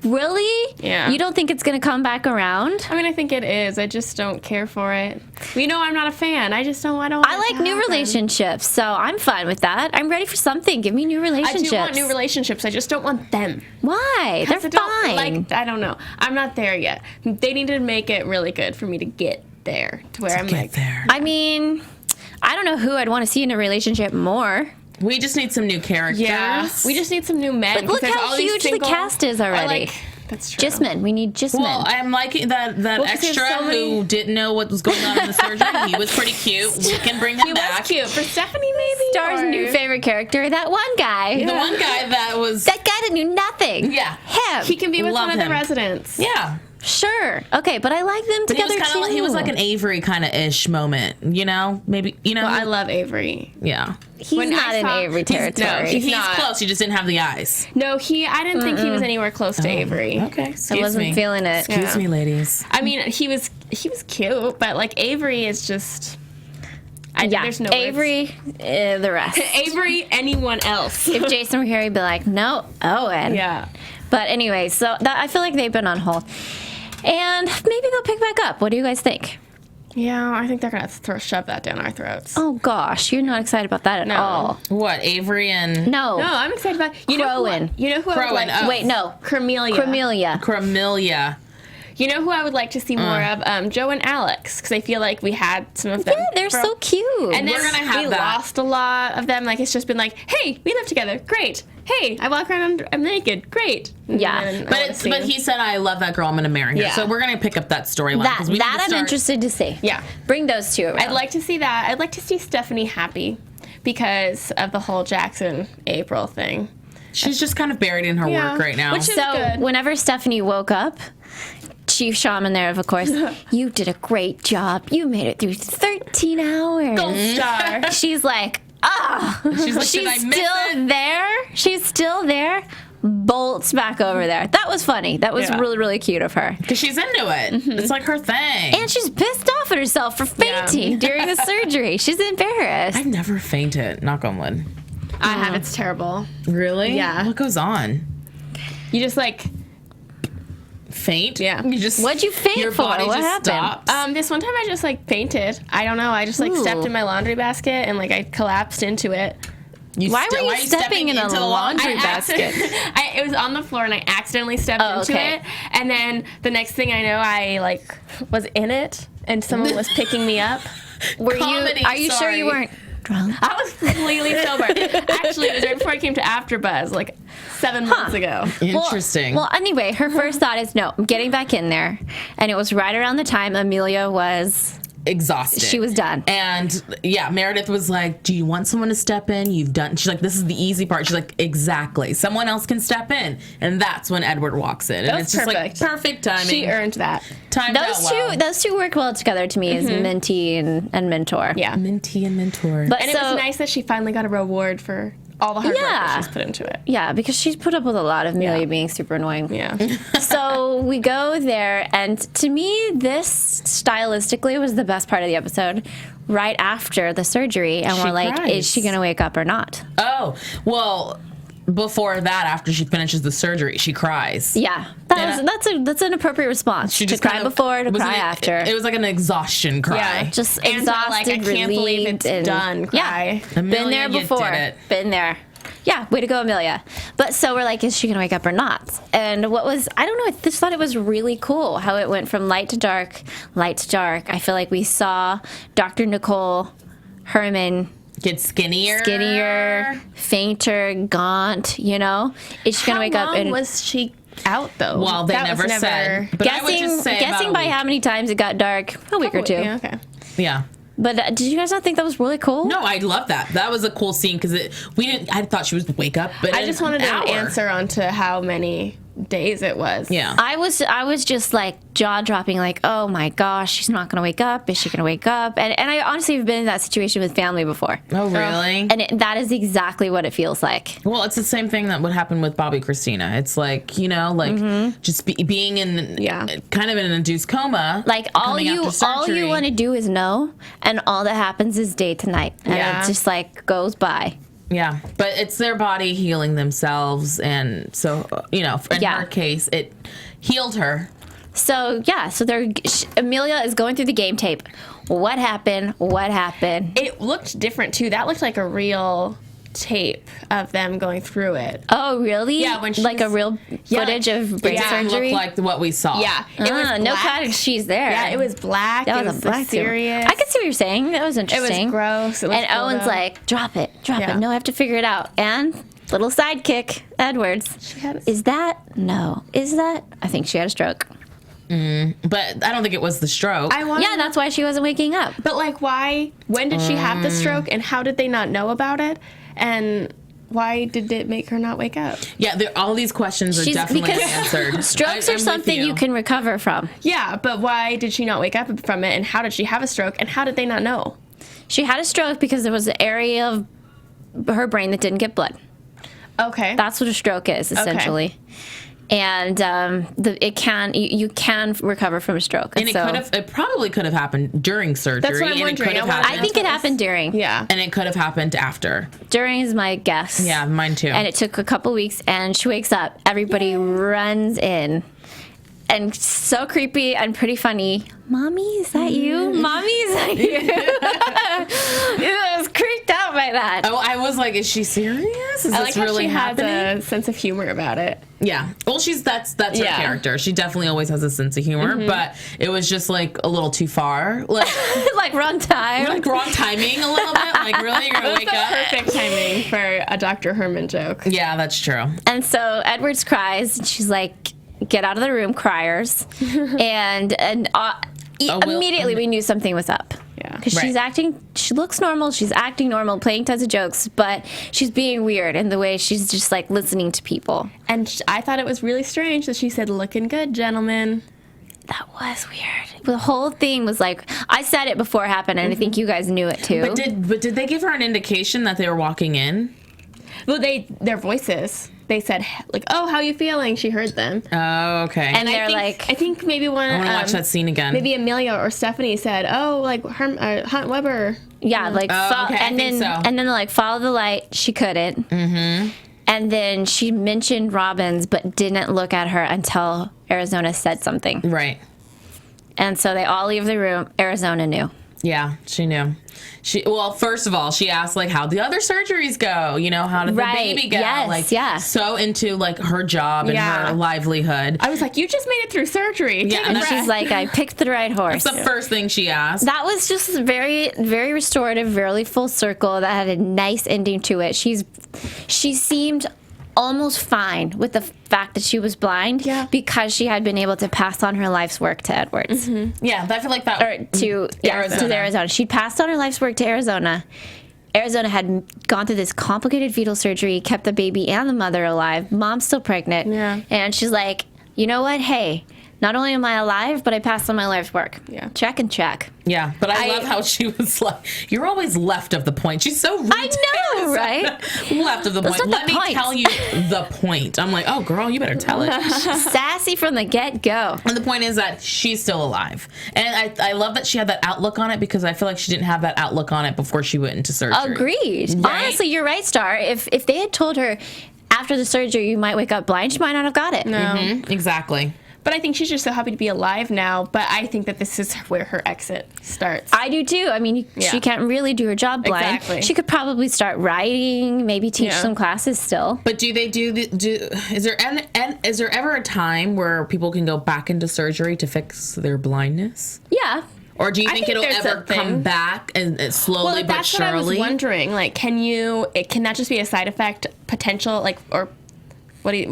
Speaker 1: Really?
Speaker 5: Yeah.
Speaker 1: You don't think it's going to come back around?
Speaker 5: I mean, I think it is. I just don't care for it. You know, I'm not a fan. I
Speaker 1: like new relationships, so I'm fine with that. I'm ready for something. Give me new relationships.
Speaker 5: I do want new relationships. I just don't want them.
Speaker 1: Why? They're fine.
Speaker 5: I don't know. I'm not there yet. They need to make it really good for me to get there to where I'm like
Speaker 4: there.
Speaker 1: I mean, I don't know who I'd want to see in a relationship more.
Speaker 4: We just need some new characters.
Speaker 5: Yeah, we just need some new men.
Speaker 1: But look how huge the cast is already.
Speaker 5: That's true.
Speaker 1: Just men. We need just men.
Speaker 4: Well, I'm liking that extra who didn't know what was going on in the surgery. He was pretty cute. We can bring him back.
Speaker 5: He was cute. For Stephanie, maybe?
Speaker 1: Star's new favorite character, that one guy.
Speaker 4: The one guy that was...
Speaker 1: That guy that knew nothing.
Speaker 4: Yeah.
Speaker 1: Him.
Speaker 5: He can be with one of the residents.
Speaker 4: Yeah.
Speaker 1: Sure. Okay, but I like them
Speaker 4: But
Speaker 1: together too.
Speaker 4: he was like an Avery kind of ish moment, you know? Maybe, you know?
Speaker 5: Well, I love Avery.
Speaker 4: Yeah.
Speaker 1: He's
Speaker 5: when
Speaker 1: not
Speaker 5: I
Speaker 1: in
Speaker 5: saw-
Speaker 1: Avery territory.
Speaker 5: He's
Speaker 4: He's
Speaker 5: not.
Speaker 4: close. He just didn't have the eyes.
Speaker 5: No, I didn't think he was anywhere close to Avery.
Speaker 4: Okay.
Speaker 1: I
Speaker 4: Excuse
Speaker 1: wasn't
Speaker 4: me.
Speaker 1: feeling it.
Speaker 4: Excuse me, ladies.
Speaker 5: I mean, he was cute, but like Avery is just.
Speaker 1: Yeah,
Speaker 5: There's no words.
Speaker 1: Avery, the rest.
Speaker 5: Avery, anyone else.
Speaker 1: If Jason were here, he'd be like, no, Owen.
Speaker 5: Yeah.
Speaker 1: But anyway, so I feel like they've been on hold. And maybe they'll pick back up. What do you guys think?
Speaker 5: Yeah, I think they're gonna shove that down our throats.
Speaker 1: Oh, gosh. You're not excited about that at
Speaker 5: No.
Speaker 1: all.
Speaker 4: What, Avery and
Speaker 1: No.
Speaker 5: No, I'm excited about you know
Speaker 1: Crowan.
Speaker 5: who I would
Speaker 4: Crowan,
Speaker 5: like.
Speaker 4: oh.
Speaker 1: Wait, no.
Speaker 5: Cremelia.
Speaker 1: Cremelia.
Speaker 4: Cremelia?
Speaker 5: You know who I would like to see more of? Joe and Alex, because I feel like we had some of them.
Speaker 1: Yeah, they're
Speaker 5: for-
Speaker 1: so cute.
Speaker 5: And then
Speaker 4: We're gonna have
Speaker 5: we
Speaker 4: that.
Speaker 5: lost a lot of them. Like it's just been like, hey, we live together, great. Hey, I walk around, I'm naked, great.
Speaker 1: Yeah.
Speaker 5: And
Speaker 4: But he said, I love that girl, I'm going to marry her.
Speaker 5: Yeah.
Speaker 4: So we're going to pick up that storyline.
Speaker 1: that
Speaker 4: 'cause we need to
Speaker 1: I'm
Speaker 4: start-
Speaker 1: interested to see.
Speaker 5: Yeah.
Speaker 1: Bring those two around.
Speaker 5: I'd like to see that. I'd like to see Stephanie happy because of the whole Jackson April thing.
Speaker 4: She's just kind of buried in her
Speaker 5: Yeah.
Speaker 4: work right now.
Speaker 5: Which is
Speaker 1: So
Speaker 5: good.
Speaker 1: whenever Stephanie woke up, Chief Shaman there, of course, you did a great job. You made it through 13 hours.
Speaker 5: Gold star.
Speaker 1: She's like,
Speaker 4: She's like,
Speaker 1: she's
Speaker 4: did I miss
Speaker 1: still
Speaker 4: it?
Speaker 1: there. She's still there. Bolts back over there. That was funny. That was
Speaker 5: Yeah.
Speaker 1: really, really cute of her.
Speaker 4: Because she's into it. It's like her thing.
Speaker 1: And she's pissed off at herself for fainting during the surgery. She's embarrassed.
Speaker 4: I've never fainted, knock on wood.
Speaker 5: I have. It's terrible.
Speaker 4: Really?
Speaker 5: Yeah.
Speaker 4: What goes on?
Speaker 5: You just like
Speaker 4: Faint?
Speaker 5: Yeah.
Speaker 4: You just
Speaker 1: What'd you faint
Speaker 4: your
Speaker 1: for?
Speaker 4: body
Speaker 1: What
Speaker 4: just
Speaker 1: happened?
Speaker 4: stops.
Speaker 5: this one time I just like fainted. I don't know. I just like
Speaker 1: Ooh.
Speaker 5: stepped in my laundry basket and like I collapsed into it.
Speaker 1: Why were you stepping in a
Speaker 4: into the
Speaker 1: laundry
Speaker 5: I
Speaker 1: basket?
Speaker 5: it was on the floor and I accidentally stepped
Speaker 1: Oh,
Speaker 5: into
Speaker 1: okay.
Speaker 5: it. And then the next thing I know, I like was in it and someone was picking me up.
Speaker 1: Were
Speaker 4: Comedy,
Speaker 1: you? Are you sure you
Speaker 4: sorry.
Speaker 1: weren't drunk?
Speaker 5: I was completely sober. Actually, it was right before I came to AfterBuzz, like 7 months ago.
Speaker 4: Interesting.
Speaker 1: Well, anyway, her first thought is no, I'm getting back in there. And it was right around the time Amelia was,
Speaker 4: Exhausted.
Speaker 1: she was done.
Speaker 4: And yeah, Meredith was like, do you want someone to step in? You've done. She's like, this is the easy part. She's like, exactly. Someone else can step in. And that's when Edward walks in. And
Speaker 5: That was
Speaker 4: it's just
Speaker 5: perfect.
Speaker 4: like perfect timing.
Speaker 5: She earned that.
Speaker 4: Timed out well.
Speaker 1: Those two work well together to me as mentee and mentor.
Speaker 5: Yeah.
Speaker 4: Minty and mentor.
Speaker 1: But
Speaker 5: And
Speaker 1: so,
Speaker 5: it was nice that she finally got a reward for all the hard work
Speaker 1: Yeah.
Speaker 5: that she's put into it.
Speaker 1: yeah, because she's put up with a lot of Amelia being super annoying.
Speaker 5: Yeah.
Speaker 1: So we go there, and to me, this stylistically was the best part of the episode. Right after the surgery, and
Speaker 4: She
Speaker 1: we're like,
Speaker 4: cries.
Speaker 1: is she going to wake up or not?
Speaker 4: Oh, well, before that, after she finishes the surgery, she cries.
Speaker 1: Yeah, that's an appropriate response.
Speaker 4: She
Speaker 1: to
Speaker 4: just
Speaker 1: cry
Speaker 4: kind of-
Speaker 1: before, to
Speaker 4: was
Speaker 1: cry
Speaker 4: it-
Speaker 1: after.
Speaker 4: It was like an exhaustion cry.
Speaker 5: Yeah.
Speaker 1: Just
Speaker 5: And
Speaker 1: exhausted,
Speaker 5: like, I can't believe
Speaker 1: relieved,
Speaker 5: it's
Speaker 1: and-
Speaker 5: done cry.
Speaker 1: Yeah, been
Speaker 4: Amelia,
Speaker 1: there
Speaker 4: you
Speaker 1: before.
Speaker 4: did it.
Speaker 1: Been there. Yeah, way to go, Amelia. But so we're like, is she gonna wake up or not? And what was, I don't know, I just thought it was really cool how it went from light to dark, light to dark. I feel like we saw Dr. Nicole Herman
Speaker 4: Get skinnier.
Speaker 1: skinnier, fainter, gaunt, you know? Is she gonna wake up and
Speaker 5: was she out though?
Speaker 4: Well, they
Speaker 5: That
Speaker 4: never
Speaker 5: was
Speaker 4: said. But I would
Speaker 1: guessing
Speaker 4: just say
Speaker 1: guessing
Speaker 4: about
Speaker 1: by
Speaker 4: a week.
Speaker 1: how many times it got dark? A week or two.
Speaker 5: Yeah, okay.
Speaker 4: Yeah.
Speaker 1: But did you guys not think that was really cool?
Speaker 4: No, I love that. That was a cool scene because I thought she was wake up, but
Speaker 5: I just wanted
Speaker 4: an
Speaker 5: an
Speaker 4: hour.
Speaker 5: answer onto how many days it was.
Speaker 4: Yeah.
Speaker 1: I was just like jaw dropping, like, oh my gosh, she's not gonna wake up. Is she gonna wake up? And I honestly have been in that situation with family before,
Speaker 4: Oh, really?
Speaker 1: and that is exactly what it feels like.
Speaker 4: Well, it's the same thing that would happen with Bobby Christina. It's like, you know, like just being in kind of in an induced coma.
Speaker 1: Like all
Speaker 4: coming
Speaker 1: you
Speaker 4: after surgery.
Speaker 1: want to do is know, and all that happens is day to night, and
Speaker 5: Yeah.
Speaker 1: it just like goes by.
Speaker 4: Yeah, but it's their body healing themselves, and so in
Speaker 1: Yeah.
Speaker 4: her case, it healed her.
Speaker 1: So yeah, so Amelia is going through the game tape. What happened? What happened?
Speaker 5: It looked different too. That looked like a real tape of them going through it.
Speaker 1: Oh really?
Speaker 5: Yeah, when she
Speaker 1: like a
Speaker 5: was-
Speaker 1: real footage of brain
Speaker 4: It didn't
Speaker 1: surgery.
Speaker 4: look like what we saw.
Speaker 5: Yeah. It was
Speaker 1: No
Speaker 5: black.
Speaker 1: cottage cheese there.
Speaker 5: Yeah, it was black.
Speaker 1: That
Speaker 5: it
Speaker 1: was
Speaker 5: was
Speaker 1: a black too.
Speaker 5: serious.
Speaker 1: I could see what you're saying. That was
Speaker 5: It
Speaker 1: interesting.
Speaker 5: was gross. It looked
Speaker 1: And
Speaker 5: cool,
Speaker 1: Owen's
Speaker 5: though.
Speaker 1: like, drop it.
Speaker 5: Yeah.
Speaker 1: No, I have to figure it out. And little sidekick, Edwards. Is that? No. Is that? I think she had a stroke.
Speaker 4: But I don't think it was the stroke.
Speaker 5: I want.
Speaker 1: Yeah, that's why she wasn't waking up.
Speaker 5: But like, why? When did she have the stroke, and how did they not know about it? And why did it make her not wake up?
Speaker 4: Yeah, all these questions are definitely answered.
Speaker 1: Strokes are something you can recover from.
Speaker 5: Yeah, but why did she not wake up from it, and how did she have a stroke, and how did they not know?
Speaker 1: She had a stroke because there was an area of her brain that didn't get blood.
Speaker 5: Okay.
Speaker 1: That's what a stroke is, essentially. Okay. And you can recover from a stroke.
Speaker 4: And it probably could have happened during surgery.
Speaker 5: That's what I'm wondering.
Speaker 1: I think it happened during.
Speaker 5: Yeah.
Speaker 4: And it could have happened after.
Speaker 1: During is my guess.
Speaker 4: Yeah, mine too.
Speaker 1: And it took a couple weeks, and she wakes up. Everybody runs in. And so creepy and pretty funny. Mommy, is that you? Mommy, is that you? I was creeped out by that.
Speaker 4: Oh, I was like, is she serious? Is this really happening?
Speaker 5: Has a sense of humor about it.
Speaker 4: Yeah. Well, that's her character. She definitely always has a sense of humor, but it was just like a little too far.
Speaker 1: Like wrong time.
Speaker 4: Like wrong timing a little bit. Like, really? You're going to wake up?
Speaker 5: Perfect timing for a Dr. Herman joke.
Speaker 4: Yeah, that's true.
Speaker 1: And so Edwards cries, and she's like, get out of the room, criers. and immediately we knew something was up.
Speaker 5: Yeah.
Speaker 1: Because she looks normal, she's acting normal, playing tons of jokes, but she's being weird in the way she's just like listening to people.
Speaker 5: And I thought it was really strange that she said, looking good, gentlemen.
Speaker 1: That was weird. The whole thing was like, I said it before it happened, and I think you guys knew it too.
Speaker 4: But did they give her an indication that they were walking in?
Speaker 5: Well, their voices. They said, like, oh, how you feeling? She heard them.
Speaker 4: Oh, okay.
Speaker 1: And I
Speaker 5: think maybe one.
Speaker 4: I want to watch that scene again.
Speaker 5: Maybe Amelia or Stephanie said, oh, like Hunt Weber.
Speaker 1: Yeah, like,
Speaker 4: okay,
Speaker 1: and then they're like, follow the light. She couldn't. Mm-hmm. And then she mentioned Robbins, but didn't look at her until Arizona said something.
Speaker 4: Right.
Speaker 1: And so they all leave the room. Arizona knew.
Speaker 4: Yeah, she knew. First of all, she asked, like, how'd the other surgeries go? You know, how did the baby go?
Speaker 1: Yes,
Speaker 4: so into, like, her job and her livelihood.
Speaker 5: I was like, you just made it through surgery.
Speaker 1: Yeah, and she's like, I picked the right horse.
Speaker 4: That's the first thing she asked.
Speaker 1: That was just very, very restorative, very full circle. That had a nice ending to it. She seemed almost fine with the fact that she was blind because she had been able to pass on her life's work to Edwards.
Speaker 5: Mm-hmm.
Speaker 4: Yeah, I feel like that.
Speaker 1: Or to Arizona. She'd passed on her life's work to Arizona. Arizona had gone through this complicated fetal surgery, kept the baby and the mother alive. Mom's still pregnant.
Speaker 5: Yeah.
Speaker 1: And she's like, you know what? Hey, not only am I alive, but I passed on my life's work.
Speaker 5: Yeah.
Speaker 1: Check and check.
Speaker 4: Yeah, but I love how she was like, you're always left of the point. She's so rude.
Speaker 1: I know, right?
Speaker 4: Left of the point. Let me tell you the point. I'm like, oh, girl, you better tell it.
Speaker 1: Sassy from the get-go.
Speaker 4: And the point is that she's still alive. And I love that she had that outlook on it because I feel like she didn't have that outlook on it before she went into surgery.
Speaker 1: Agreed. Right? Honestly, you're right, Starr. If they had told her after the surgery you might wake up blind, she might not have got it.
Speaker 5: No.
Speaker 4: Mm-hmm. Exactly.
Speaker 5: But I think she's just so happy to be alive now. But I think that this is where her exit starts.
Speaker 1: I do too. I mean, she can't really do her job blind.
Speaker 5: Exactly.
Speaker 1: She could probably start writing, maybe teach some classes still.
Speaker 4: But do they is there ever a time where people can go back into surgery to fix their blindness?
Speaker 1: Yeah.
Speaker 4: Or do you think it'll ever come back and slowly but surely?
Speaker 5: That's what I was wondering. Like, can that just be a side effect potential, like, or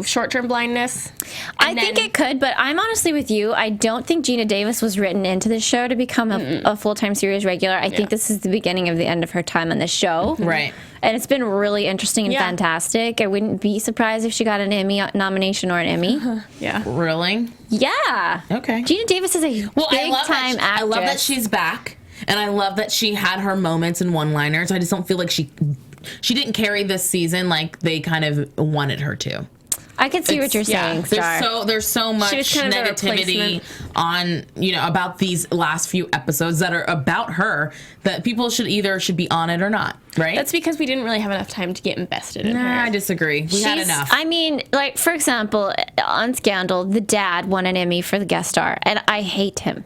Speaker 5: short-term blindness?
Speaker 1: I think it could, but I'm honestly with you. I don't think Gina Davis was written into this show to become a full-time series regular. I think this is the beginning of the end of her time on the show.
Speaker 4: Right.
Speaker 1: And it's been really interesting and fantastic. I wouldn't be surprised if she got an Emmy nomination or an Emmy.
Speaker 5: Yeah.
Speaker 4: Really?
Speaker 1: Yeah.
Speaker 4: Okay.
Speaker 1: Gina Davis is a big-time actress.
Speaker 4: I love that she's back, and I love that she had her moments and one-liners. I just don't feel like she didn't carry this season like they kind of wanted her to.
Speaker 1: I can see what you're saying, Starr.
Speaker 4: There's so much negativity on, about these last few episodes that are about her that people should be on it or not, right?
Speaker 5: That's because we didn't really have enough time to get invested in her.
Speaker 4: I disagree. We had enough.
Speaker 1: I mean, like, for example, on Scandal, the dad won an Emmy for the guest star, and I hate him.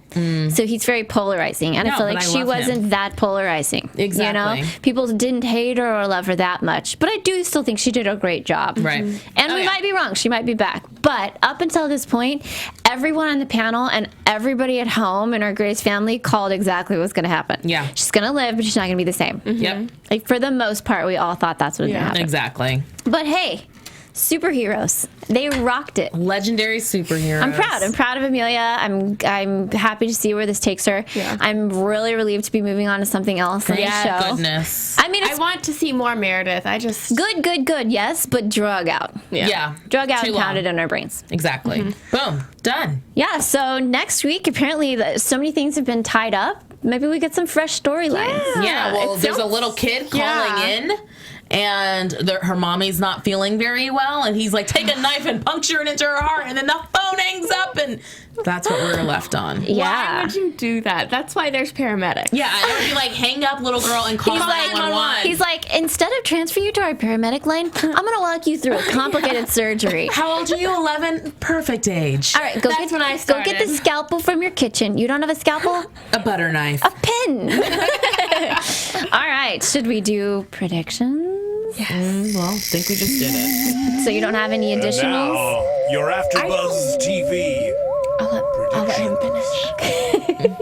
Speaker 1: So he's very polarizing, and I feel like she wasn't that polarizing.
Speaker 4: Exactly.
Speaker 1: People didn't hate her or love her that much, but I do still think she did a great job.
Speaker 4: Right.
Speaker 1: And we might be wrong. She might be back. But up until this point, everyone on the panel and everybody at home in our Grey's family called exactly what was going to happen.
Speaker 4: Yeah.
Speaker 1: She's going to live, but she's not going to be the same.
Speaker 4: Yep.
Speaker 1: Like, for the most part, we all thought that's what was going to happen.
Speaker 4: Exactly.
Speaker 1: But hey, superheroes. They rocked it.
Speaker 4: Legendary superheroes.
Speaker 1: I'm proud. I'm proud of Amelia. I'm happy to see where this takes her.
Speaker 5: Yeah.
Speaker 1: I'm really relieved to be moving on to something else in the show.
Speaker 4: Goodness.
Speaker 1: I mean,
Speaker 5: I
Speaker 1: it's
Speaker 5: want to see more Meredith. I just
Speaker 1: good, yes, but drug out.
Speaker 4: Yeah.
Speaker 1: Drug out
Speaker 4: Too
Speaker 1: and
Speaker 4: long.
Speaker 1: pounded in our brains.
Speaker 4: Exactly. Boom. Done.
Speaker 1: Yeah, so next week, apparently, so many things have been tied up. Maybe we get some fresh storylines.
Speaker 4: Yeah, well,
Speaker 5: it
Speaker 4: there's a
Speaker 5: sounds-
Speaker 4: little kid calling
Speaker 5: Yeah.
Speaker 4: in, and her mommy's not feeling very well, and he's like, take a knife and puncture it into her heart, and then the phone hangs up, and that's what we're left on.
Speaker 1: Yeah.
Speaker 5: Why would you do that? That's why there's paramedics.
Speaker 4: Yeah, I would be like, hang up, little girl, and call 911.
Speaker 1: He's like, instead of transfer you to our paramedic line, I'm gonna walk you through a complicated surgery.
Speaker 4: How old are you? 11? Perfect age.
Speaker 1: All right, go
Speaker 5: That's when I
Speaker 1: go get the
Speaker 5: started.
Speaker 1: scalpel from your kitchen. You don't have a scalpel?
Speaker 4: A butter knife.
Speaker 1: A pin. All right, should we do predictions?
Speaker 4: Well, I think we just did it.
Speaker 1: So you don't have any additionals?
Speaker 2: Now, your AfterBuzz TV.
Speaker 5: I'll let him finish.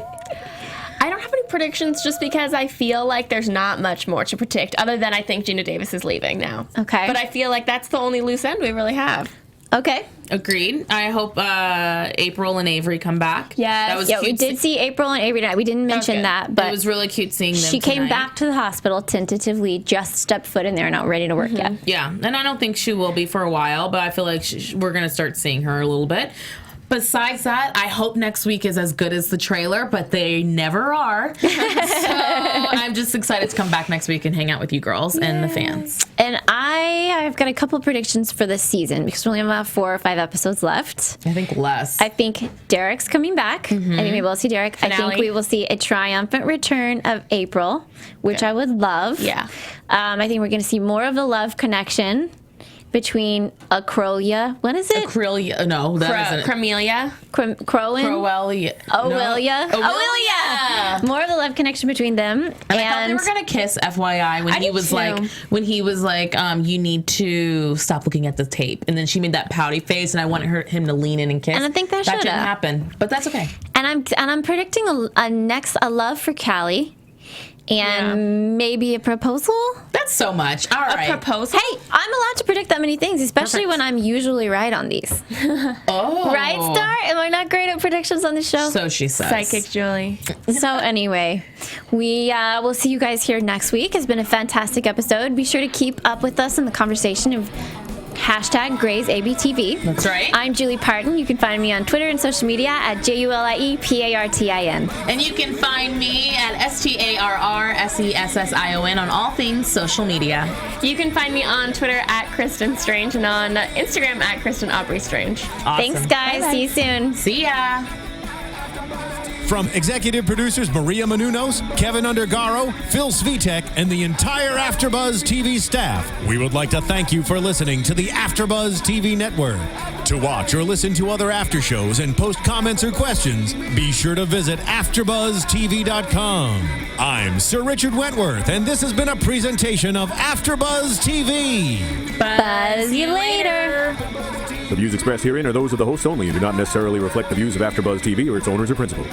Speaker 5: I don't have any predictions just because I feel like there's not much more to predict other than I think Gina Davis is leaving now.
Speaker 1: Okay.
Speaker 5: But I feel like that's the only loose end we really have.
Speaker 1: Okay.
Speaker 4: Agreed. I hope April and Avery come back.
Speaker 5: Yes.
Speaker 4: That was
Speaker 1: Yeah,
Speaker 4: cute.
Speaker 1: we did see April and Avery tonight. We didn't mention
Speaker 5: good.
Speaker 1: that, but
Speaker 4: It was really cute seeing them
Speaker 1: she came
Speaker 4: tonight.
Speaker 1: back to the hospital tentatively, just stepped foot in there, not ready to work yet.
Speaker 4: Yeah, and I don't think she will be for a while, but I feel like we're going to start seeing her a little bit. Besides that, I hope next week is as good as the trailer, but they never are. So I'm just excited to come back next week and hang out with you girls and the fans.
Speaker 1: And I've got a couple predictions for this season because we only have about 4 or 5 episodes left.
Speaker 4: I think less.
Speaker 1: I think Derek's coming back. I think maybe we'll see Derek. I
Speaker 5: Finale.
Speaker 1: think we will see a triumphant return of April, which I would love.
Speaker 5: Yeah.
Speaker 1: I think we're going to see more of the love connection between Acrolia. What is it?
Speaker 4: Acrylia. No, that isn't it.
Speaker 5: Cremelia.
Speaker 1: Crowan?
Speaker 4: Crowelia.
Speaker 1: Owilia?
Speaker 4: No.
Speaker 1: Owilia! More of the love connection between them.
Speaker 4: And I thought they were gonna kiss, FYI, when
Speaker 5: I
Speaker 4: he
Speaker 5: did
Speaker 4: was
Speaker 5: too.
Speaker 4: like, you need to stop looking at the tape, and then she made that pouty face, and I wanted him to lean in and kiss.
Speaker 1: And I think that
Speaker 4: didn't
Speaker 1: shoulda.
Speaker 4: happen, but that's okay.
Speaker 1: And I'm predicting a love for Callie and maybe a proposal.
Speaker 4: That's so much. All right.
Speaker 5: Proposal.
Speaker 1: Hey, I'm allowed to predict that many things, especially
Speaker 4: Perfect.
Speaker 1: when I'm usually right on these.
Speaker 4: Oh,
Speaker 1: Right, Star? Am I not great at predictions on the show?
Speaker 4: So she says.
Speaker 5: Psychic Julie.
Speaker 1: So anyway, we will see you guys here next week. It's been a fantastic episode. Be sure to keep up with us in the conversation of #GraysABTV.
Speaker 4: That's right.
Speaker 1: I'm Julie Partin. You can find me on Twitter and social media at JuliePartin.
Speaker 4: And you can find me at StarrSession on all things social media.
Speaker 5: You can find me on Twitter at Kristin Strange and on Instagram at Kristen Aubrey Strange.
Speaker 4: Awesome.
Speaker 1: Thanks, guys.
Speaker 5: Bye-bye.
Speaker 1: See you soon.
Speaker 4: See ya.
Speaker 3: From executive producers Maria Menounos, Kevin Undergaro, Phil Svitek, and the entire AfterBuzz TV staff, we would like to thank you for listening to the AfterBuzz TV network. To watch or listen to other after shows and post comments or questions, be sure to visit AfterBuzzTV.com. I'm Sir Richard Wentworth, and this has been a presentation of AfterBuzz TV.
Speaker 1: Buzz you later.
Speaker 2: The views expressed herein are those of the hosts only and do not necessarily reflect the views of AfterBuzz TV or its owners or principals.